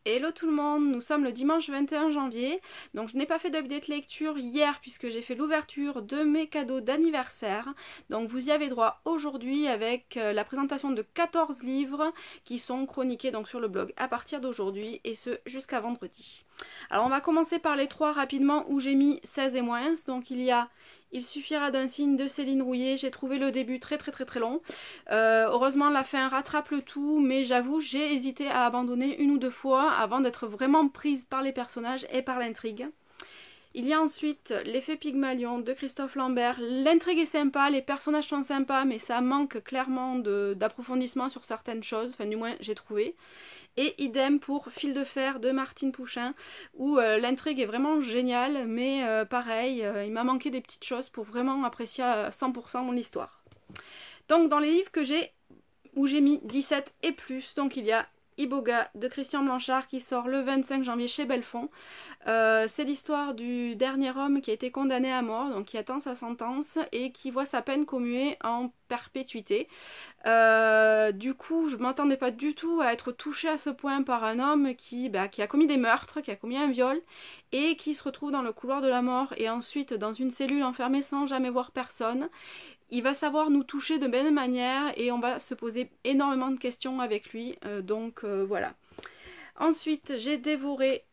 Hello tout le monde, nous sommes le dimanche 21 janvier, donc je n'ai pas fait d'update lecture hier puisque j'ai fait l'ouverture de mes cadeaux d'anniversaire. Donc vous y avez droit aujourd'hui avec la présentation de 14 livres qui sont chroniqués donc sur le blog à partir d'aujourd'hui et ce jusqu'à vendredi. Alors on va commencer par les trois rapidement où j'ai mis 16 et moins, donc il y a Il suffira d'un signe de Céline Rouillet. J'ai trouvé le début très long. Heureusement la fin rattrape le tout, mais j'avoue j'ai hésité à abandonner une ou deux fois avant d'être vraiment prise par les personnages et par l'intrigue. Il y a ensuite L'effet Pygmalion de Christophe Lambert. L'intrigue est sympa, les personnages sont sympas, mais ça manque clairement d'approfondissement sur certaines choses, enfin du moins j'ai trouvé. Et idem pour Fil de fer de Martine Pouchin, où l'intrigue est vraiment géniale, mais pareil, il m'a manqué des petites choses pour vraiment apprécier à 100% l'histoire. Donc dans les livres que j'ai, où j'ai mis 17 et plus, donc il y a Iboga de Christian Blanchard qui sort le 25 janvier chez Belfond. C'est l'histoire du dernier homme qui a été condamné à mort, donc qui attend sa sentence et qui voit sa peine commuée en perpétuité. Du coup, je m'attendais pas du tout à être touchée à ce point par un homme qui a commis des meurtres, qui a commis un viol et qui se retrouve dans le couloir de la mort et ensuite dans une cellule enfermée sans jamais voir personne. Il va savoir nous toucher de belle manière et on va se poser énormément de questions avec lui, voilà. Ensuite, j'ai dévoré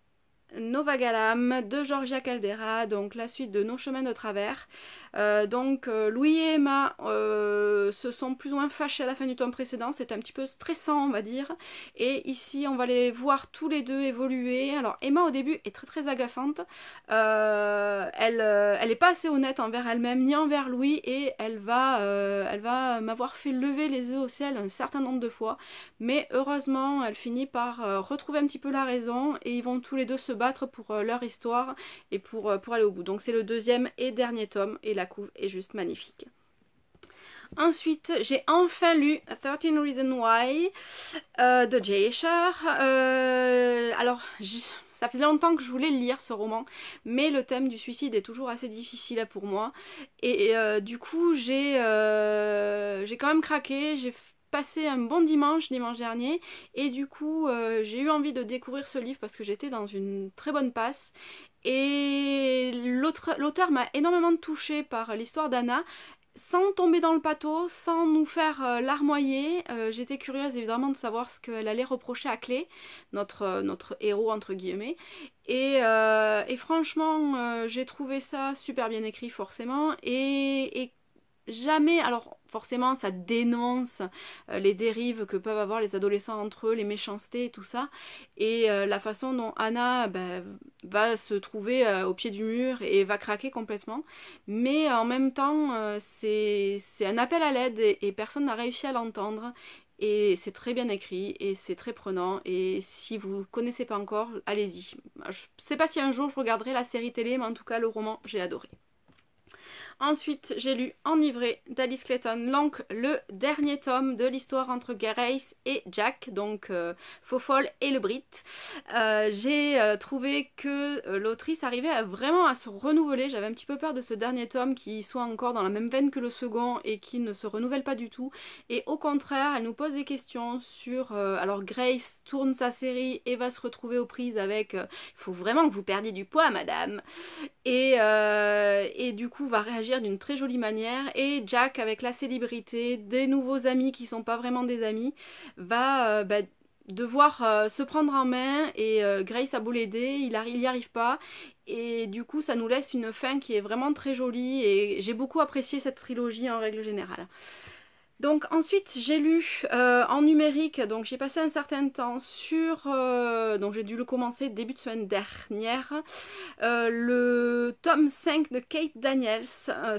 Nova Galam de Georgia Caldera, donc la suite de Nos chemins de travers. Louis et Emma se sont plus ou moins fâchés à la fin du tome précédent, c'était un petit peu stressant on va dire, et ici on va les voir tous les deux évoluer. Alors Emma au début est très agaçante, elle est pas assez honnête envers elle-même ni envers Louis et elle va m'avoir fait lever les yeux au ciel un certain nombre de fois, mais heureusement elle finit par retrouver un petit peu la raison et ils vont tous les deux se battre pour leur histoire et pour aller au bout. Donc c'est le deuxième et dernier tome et la couve est juste magnifique. Ensuite, j'ai enfin lu 13 Reasons Why de Jay Esher. Ça fait longtemps que je voulais lire ce roman, mais le thème du suicide est toujours assez difficile pour moi. Et du coup, j'ai quand même craqué. J'ai passé un bon dimanche dernier, et du coup, j'ai eu envie de découvrir ce livre parce que j'étais dans une très bonne passe. Et l'auteur m'a énormément touchée par l'histoire d'Anna, sans tomber dans le pathos, sans nous faire larmoyer. J'étais curieuse évidemment de savoir ce qu'elle allait reprocher à Clé, notre héros entre guillemets. Et franchement, j'ai trouvé ça super bien écrit forcément. Et jamais, alors forcément ça dénonce les dérives que peuvent avoir les adolescents entre eux, les méchancetés et tout ça, et la façon dont Anna va se trouver au pied du mur et va craquer complètement, mais en même temps c'est un appel à l'aide et personne n'a réussi à l'entendre. Et c'est très bien écrit et c'est très prenant, et si vous connaissez pas encore, allez-y. Je sais pas si un jour je regarderai la série télé, mais en tout cas le roman j'ai adoré. Ensuite, j'ai lu Enivré d'Alice Clayton Lonk, le dernier tome de l'histoire entre Grace et Jack, donc Faux-Folle et le Brit. J'ai trouvé que l'autrice arrivait vraiment à se renouveler. J'avais un petit peu peur de ce dernier tome qui soit encore dans la même veine que le second et qui ne se renouvelle pas du tout. Et au contraire, elle nous pose des questions sur... alors Grace tourne sa série et va se retrouver aux prises avec il faut vraiment que vous perdiez du poids, madame. Et du coup va réagir d'une très jolie manière, et Jack, avec la célébrité, des nouveaux amis qui sont pas vraiment des amis, va devoir se prendre en main, et Grace a beau l'aider, il y arrive pas, et du coup ça nous laisse une fin qui est vraiment très jolie, et j'ai beaucoup apprécié cette trilogie en règle générale. Donc ensuite j'ai lu en numérique, donc j'ai passé un certain temps sur, donc j'ai dû le commencer début de semaine dernière, le tome 5 de Kate Daniels.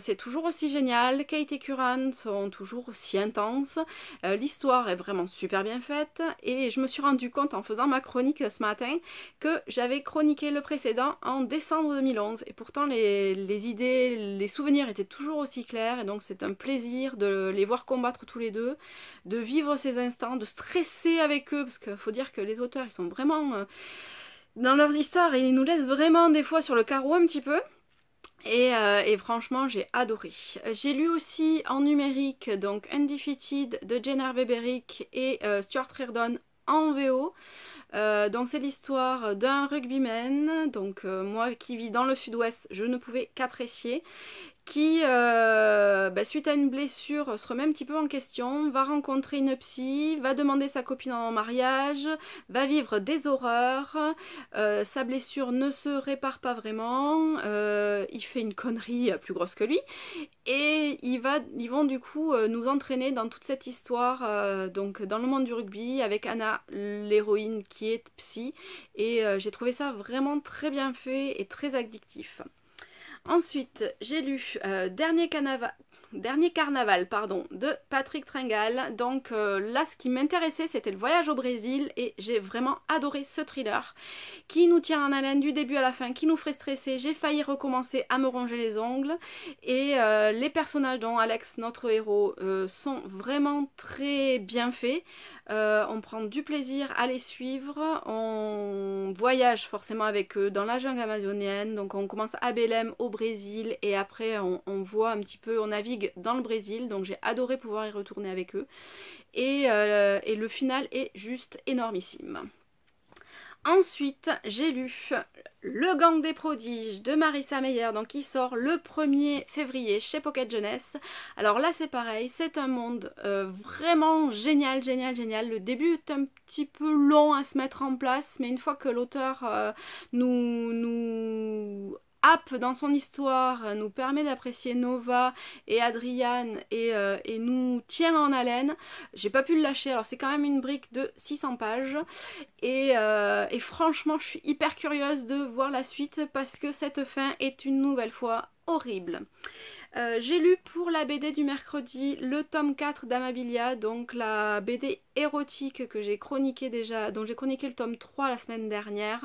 C'est toujours aussi génial, Kate et Curran sont toujours aussi intenses, l'histoire est vraiment super bien faite, et je me suis rendu compte en faisant ma chronique ce matin que j'avais chroniqué le précédent en décembre 2011, et pourtant les idées, les souvenirs étaient toujours aussi clairs, et donc c'est un plaisir de les voir combattre tous les deux, de vivre ces instants, de stresser avec eux, parce qu'il faut dire que les auteurs ils sont vraiment dans leurs histoires, et ils nous laissent vraiment des fois sur le carreau un petit peu. Et franchement j'ai adoré. J'ai lu aussi en numérique donc Undefeated de Jenna Weberick et Stuart Reardon en VO. Donc c'est l'histoire d'un rugbyman, donc moi qui vis dans le sud-ouest, je ne pouvais qu'apprécier, qui, suite à une blessure, se remet un petit peu en question, va rencontrer une psy, va demander sa copine en mariage, va vivre des horreurs, sa blessure ne se répare pas vraiment, il fait une connerie plus grosse que lui, et ils vont du coup nous entraîner dans toute cette histoire, donc dans le monde du rugby, avec Anna, l'héroïne qui est psy, et j'ai trouvé ça vraiment très bien fait et très addictif. Ensuite, j'ai lu Dernier carnaval de Patrick Tringal. Donc là, ce qui m'intéressait, c'était le voyage au Brésil et j'ai vraiment adoré ce thriller qui nous tient en haleine du début à la fin, qui nous ferait stresser. J'ai failli recommencer à me ronger les ongles et les personnages dont Alex, notre héros, sont vraiment très bien faits. On prend du plaisir à les suivre, on voyage forcément avec eux dans la jungle amazonienne, donc on commence à Belém au Brésil et après on voit un petit peu, on navigue dans le Brésil, donc j'ai adoré pouvoir y retourner avec eux et le final est juste énormissime. Ensuite, j'ai lu Le Gang des Prodiges de Marissa Meyer, donc qui sort le 1er février chez Pocket Jeunesse. Alors là c'est pareil, c'est un monde vraiment génial. Le début est un petit peu long à se mettre en place, mais une fois que l'auteur nous happe dans son histoire, nous permet d'apprécier Nova et Adrian et nous tient en haleine. J'ai pas pu le lâcher, alors c'est quand même une brique de 600 pages et franchement je suis hyper curieuse de voir la suite parce que cette fin est une nouvelle fois horrible. J'ai lu pour la BD du mercredi le tome 4 d'Amabilia, donc la BD érotique que j'ai chroniqué déjà, dont j'ai chroniqué le tome 3 la semaine dernière.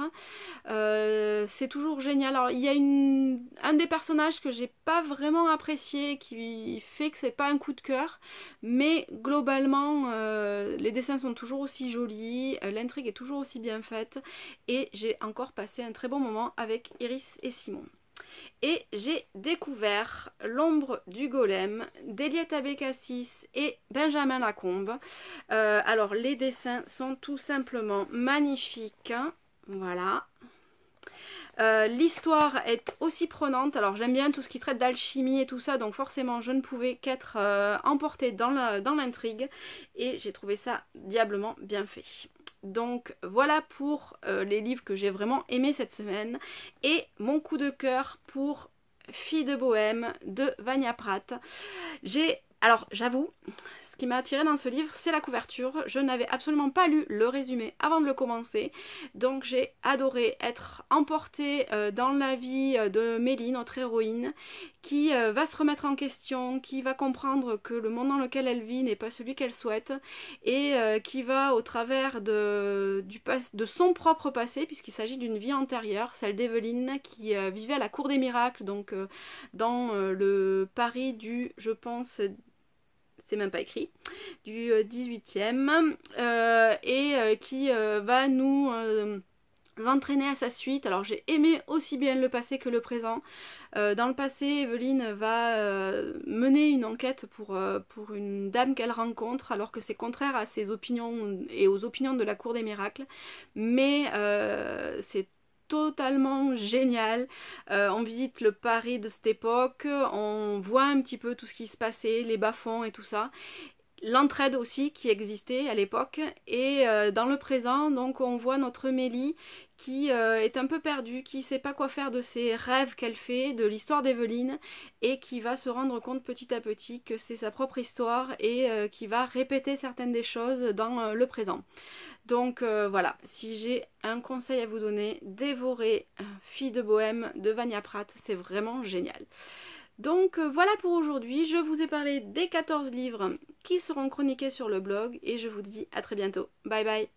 C'est toujours génial. Alors il y a un des personnages que j'ai pas vraiment apprécié, qui fait que c'est pas un coup de cœur, mais globalement les dessins sont toujours aussi jolis, l'intrigue est toujours aussi bien faite et j'ai encore passé un très bon moment avec Iris et Simon. Et j'ai découvert L'ombre du golem d'Eliette Abécassis et Benjamin Lacombe. Alors les dessins sont tout simplement magnifiques. Voilà. L'histoire est aussi prenante, alors j'aime bien tout ce qui traite d'alchimie et tout ça, donc forcément je ne pouvais qu'être emportée dans l'intrigue et j'ai trouvé ça diablement bien fait. Donc voilà pour les livres que j'ai vraiment aimés cette semaine et mon coup de cœur pour Fille de Bohème de Vania Pratt. Alors j'avoue, ce qui m'a attiré dans ce livre, c'est la couverture. Je n'avais absolument pas lu le résumé avant de le commencer, donc j'ai adoré être emportée dans la vie de Mélie, notre héroïne, qui va se remettre en question, qui va comprendre que le monde dans lequel elle vit n'est pas celui qu'elle souhaite, et qui va, au travers de son propre passé, puisqu'il s'agit d'une vie antérieure, celle d'Evelyne, qui vivait à la Cour des Miracles, donc dans le Paris du, je pense, c'est même pas écrit, du 18e, qui va nous entraîner à sa suite. Alors j'ai aimé aussi bien le passé que le présent. Dans le passé, Evelyne va mener une enquête pour une dame qu'elle rencontre, alors que c'est contraire à ses opinions et aux opinions de la Cour des Miracles, mais c'est totalement génial. On visite le Paris de cette époque, on voit un petit peu tout ce qui se passait, les bas-fonds et tout ça. L'entraide aussi qui existait à l'époque et dans le présent, donc on voit notre Mélie qui est un peu perdue, qui sait pas quoi faire de ses rêves qu'elle fait, de l'histoire d'Evelyne et qui va se rendre compte petit à petit que c'est sa propre histoire et qui va répéter certaines des choses dans le présent. Donc voilà, si j'ai un conseil à vous donner, dévorez Fille de Bohème de Vania Pratt, c'est vraiment génial. Donc voilà pour aujourd'hui, je vous ai parlé des 14 livres qui seront chroniqués sur le blog et je vous dis à très bientôt. Bye bye.